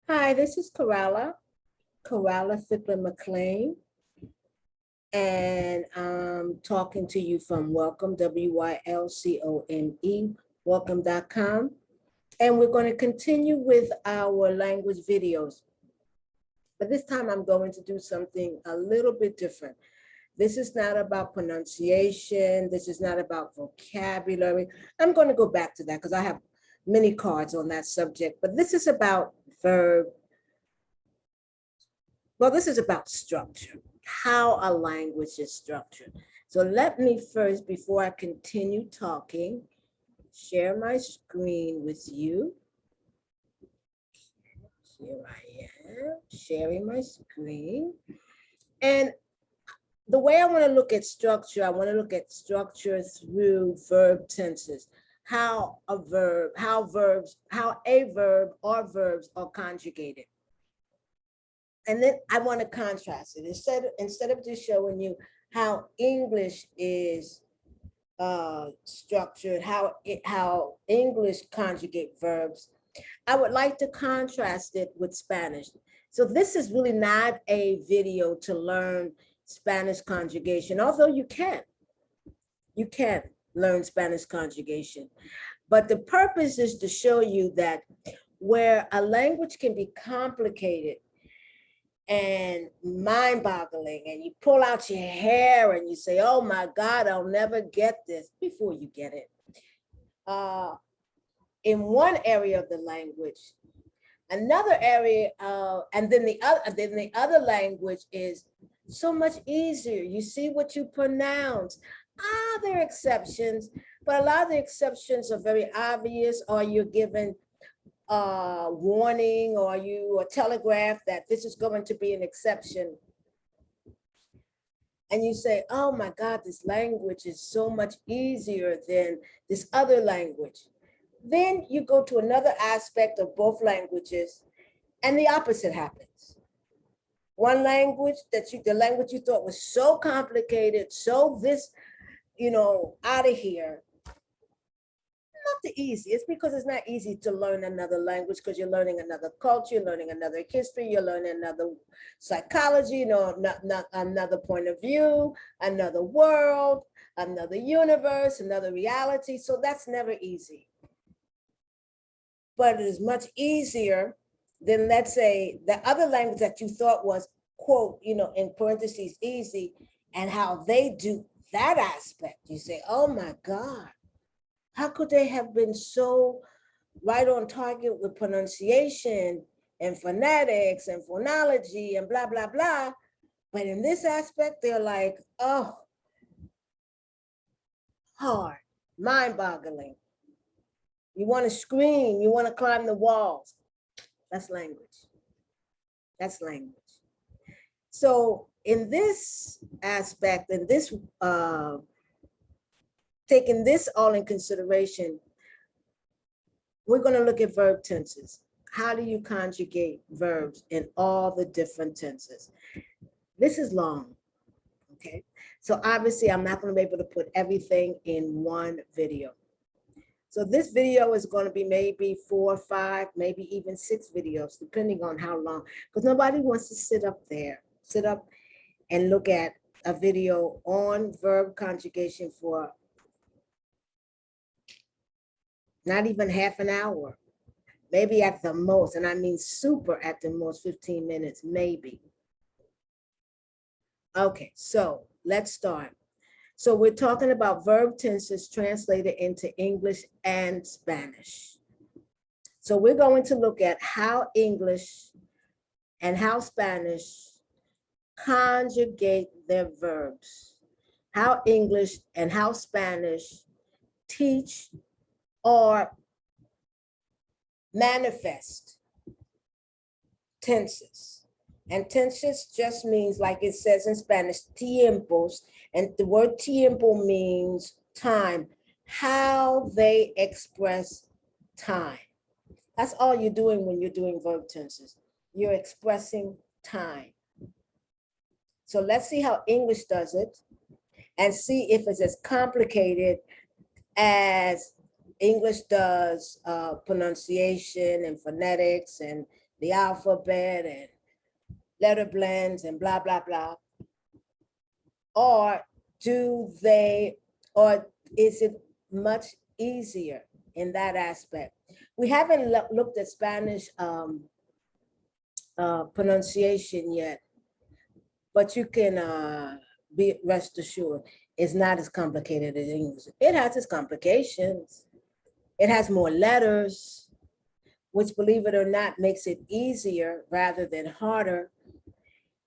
Hi, this is Coralla Fickler McLean, and I'm talking to you from Welcome, WYLCOME, welcome.com. And we're going to continue with our language videos. But this time I'm going to do something a little bit different. This is not about pronunciation. This is not about vocabulary. I'm going to go back to that because I have many cards on that subject. But this is about verb. Well, this is about structure, how a language is structured. So let me first, before I continue talking, share my screen with you. Here I am, sharing my screen. And the way I want to look at structure, I want to look at structure through verb tenses. How a verb or verbs are conjugated. And then I want to contrast it. Instead of just showing you how English is structured, how English conjugate verbs, I would like to contrast it with Spanish. So this is really not a video to learn Spanish conjugation, although you can learn Spanish conjugation. But the purpose is to show you that where a language can be complicated and mind-boggling, and you pull out your hair and you say, oh my God, I'll never get this, before you get it. In one area of the language, another area, and then the other language is so much easier. You see what you pronounce. There are exceptions, but a lot of the exceptions are very obvious, or you're given warning, or you are telegraphed that this is going to be an exception. And you say, oh my God, this language is so much easier than this other language. Then you go to another aspect of both languages, and the opposite happens. One language the language you thought was so complicated, so this, out of here. Not the easiest, because it's not easy to learn another language, because you're learning another culture, you're learning another history, you're learning another psychology, not another point of view, another world, another universe, another reality. So that's never easy. But it is much easier than, let's say, the other language that you thought was, quote, in parentheses, easy, and how they do that aspect. You say, oh my God, how could they have been so right on target with pronunciation and phonetics and phonology and blah, blah, blah. But in this aspect, they're like, oh, hard, mind-boggling. You want to scream, you want to climb the walls. That's language. That's language. So in this aspect, in this, taking this all in consideration, we're going to look at verb tenses. How do you conjugate verbs in all the different tenses? This is long, okay? So obviously I'm not going to be able to put everything in one video. So this video is going to be maybe 4 or 5, maybe even 6 videos, depending on how long, because nobody wants to sit up and look at a video on verb conjugation for not even half an hour, maybe at the most, and I mean super at the most 15 minutes, maybe. Okay, so let's start. So we're talking about verb tenses translated into English and Spanish. So we're going to look at how English and how Spanish conjugate their verbs, how English and how Spanish teach or manifest tenses. And tenses just means, like it says in Spanish, tiempos, and the word tiempo means time, how they express time. That's all you're doing when you're doing verb tenses. You're expressing time. So let's see how English does it and see if it's as complicated as English does pronunciation and phonetics and the alphabet and letter blends and blah, blah, blah? Or or is it much easier in that aspect? We haven't looked at Spanish pronunciation yet, but you can be rest assured it's not as complicated as English. It has its complications. It has more letters, which, believe it or not, makes it easier rather than harder.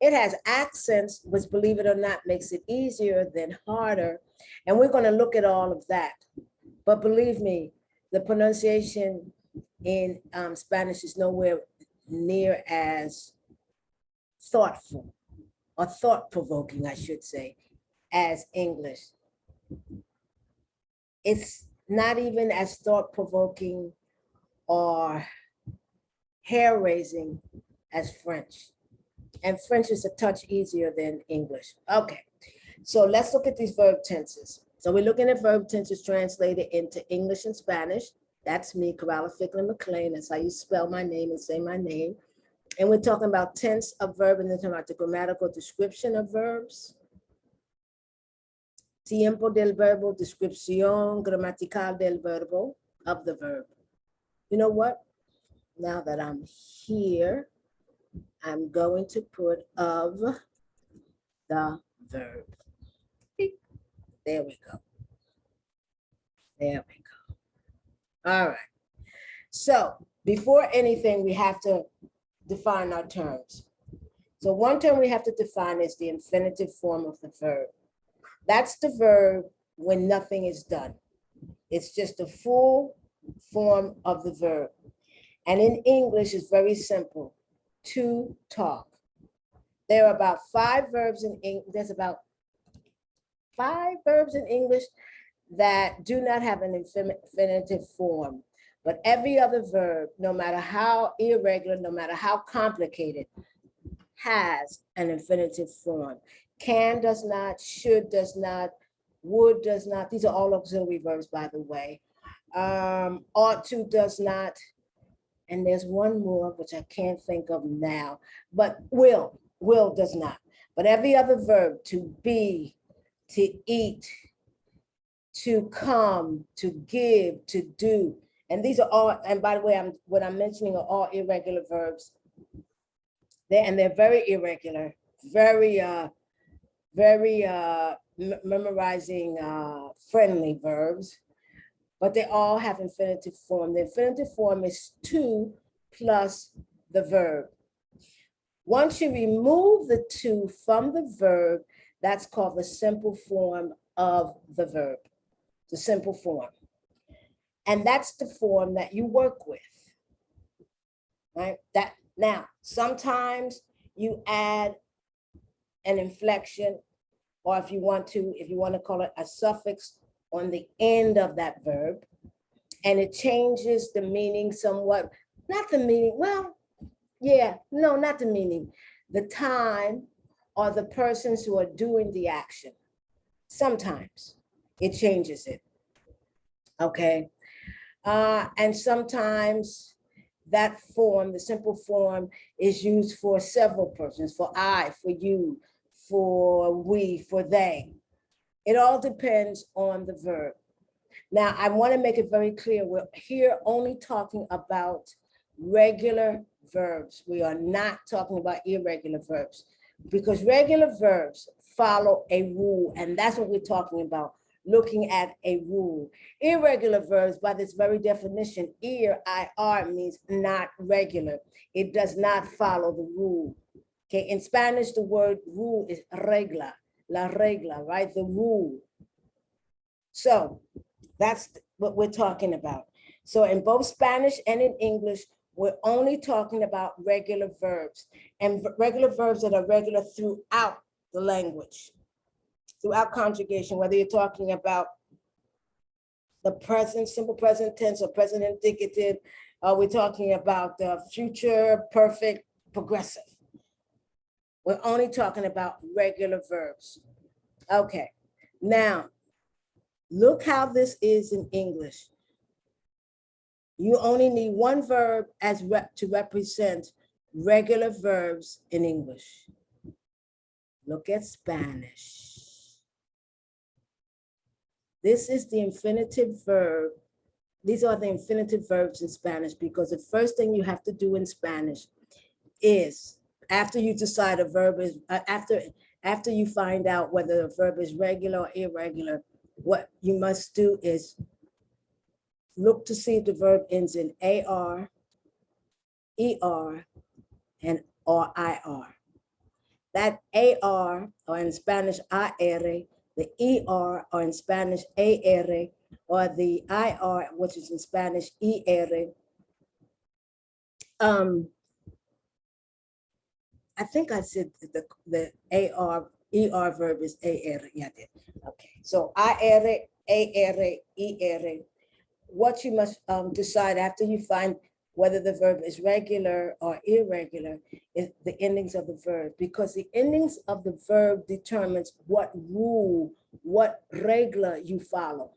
It has accents, which, believe it or not, makes it easier than harder. And we're going to look at all of that. But believe me, the pronunciation in Spanish is nowhere near as thoughtful or thought-provoking, I should say, as English. It's not even as thought-provoking or hair-raising as French. And French is a touch easier than English. Okay, so let's look at these verb tenses. So we're looking at verb tenses translated into English and Spanish. That's me, Corella Ficklin McLean. That's how you spell my name and say my name. And we're talking about tense of verb, and then talking about the grammatical description of verbs. Tiempo del verbo, descripción gramatical del verbo, of the verb. You know what? Now that I'm here, I'm going to put of the verb. There we go. There we go. All right. So before anything, we have to define our terms. So one term we have to define is the infinitive form of the verb. That's the verb when nothing is done. It's just a full form of the verb. And in English, it's very simple: to talk. There are about 5 verbs in English. There's about 5 verbs in English that do not have an infinitive form. But every other verb, no matter how irregular, no matter how complicated, has an infinitive form. Can does not, should does not, would does not. These are all auxiliary verbs, by the way. Ought to does not. And there's one more, which I can't think of now, but will does not. But every other verb, to be, to eat, to come, to give, to do. And these are all, and by the way, what I'm mentioning are all irregular verbs. They're very irregular, very memorizing friendly verbs, but they all have infinitive form. The infinitive form is to plus the verb. Once you remove the to from the verb, that's called the simple form of the verb, the simple form. And that's the form that you work with, right? Now, sometimes you add an inflection, or if you want to call it a suffix on the end of that verb, and it changes the meaning somewhat. Not the meaning, well, yeah, no, not the meaning. The time or the persons who are doing the action. Sometimes it changes it, okay? And sometimes that form, the simple form, is used for several persons, for I, for you, for we, for they. It all depends on the verb. Now, I want to make it very clear, we're here only talking about regular verbs. We are not talking about irregular verbs, because regular verbs follow a rule, and that's what we're talking about, looking at a rule. Irregular verbs, by this very definition, IR means not regular. It does not follow the rule. Okay, in Spanish, the word rule is regla, la regla, right? The rule. So that's what we're talking about. So in both Spanish and in English, we're only talking about regular verbs, and regular verbs that are regular throughout the language, throughout conjugation, whether you're talking about the present, simple present tense, or present indicative, we're talking about the future perfect progressive. We're only talking about regular verbs. Okay, now look how this is in English. You only need one verb to represent regular verbs in English. Look at Spanish. This is the infinitive verb. These are the infinitive verbs in Spanish, because the first thing you have to do in Spanish is, after you decide a verb is, after you find out whether a verb is regular or irregular, what you must do is look to see if the verb ends in AR, ER, and or IR. That AR, or in Spanish AR, the ER, or in Spanish AR, or the IR, which is in Spanish ER. I think I said the AR, ER verb is AR. Yeah, I did. Okay, so IR, AR, ER. What you must decide after you find whether the verb is regular or irregular is the endings of the verb, because the endings of the verb determines what rule, what regla you follow.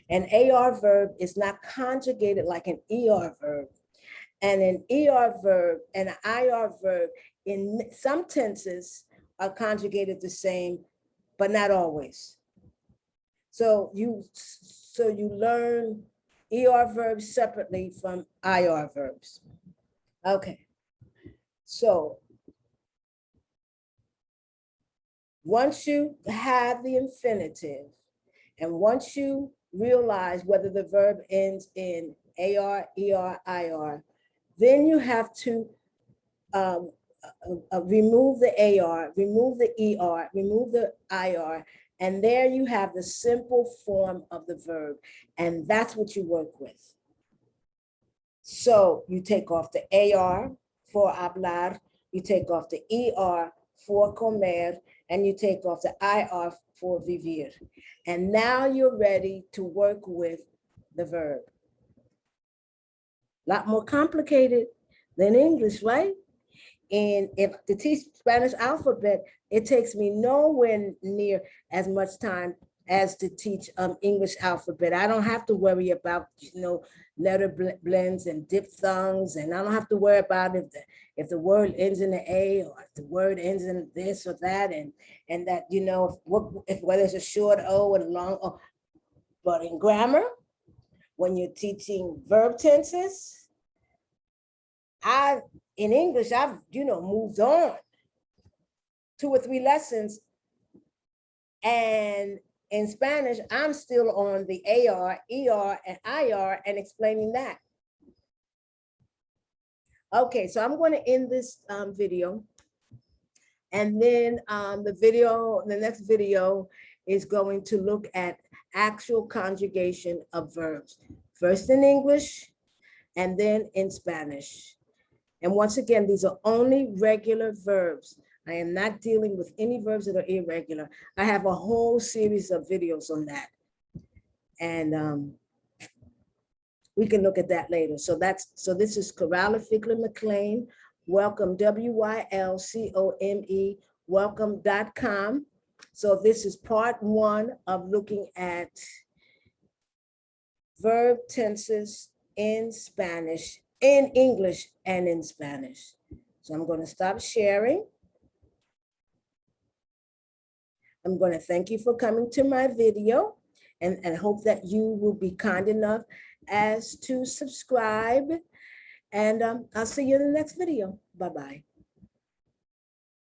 An AR verb is not conjugated like an ER verb. And an ER verb and an IR verb in some tenses are conjugated the same, but not always. So you learn ER verbs separately from IR verbs. Okay. So once you have the infinitive, and once you realize whether the verb ends in AR, ER, IR, then you have to remove the AR, remove the ER, remove the IR, and there you have the simple form of the verb, and that's what you work with. So you take off the AR for hablar, you take off the ER for comer, and you take off the IR for vivir. And now you're ready to work with the verb. A lot more complicated than English, right? And if to teach Spanish alphabet, it takes me nowhere near as much time as to teach English alphabet. I don't have to worry about, letter blends and diphthongs, and I don't have to worry about if the word ends in an A, or if the word ends in this or that, and that, if whether it's a short O and a long O. But in grammar, when you're teaching verb tenses, in English, I've, moved on 2 or 3 lessons. And in Spanish, I'm still on the AR, ER, and IR and explaining that. Okay, so I'm going to end this video. And then the next video is going to look at actual conjugation of verbs, first in English and then in Spanish. And once again, these are only regular verbs. I am not dealing with any verbs that are irregular. I have a whole series of videos on that. And we can look at that later. So this is Coralla Fickler McLean. Welcome, WYLCOME, welcome.com. So this is part 1 of looking at verb tenses in Spanish, in English, and in Spanish. So I'm going to stop sharing. I'm going to thank you for coming to my video, and hope that you will be kind enough as to subscribe. And I'll see you in the next video. Bye-bye.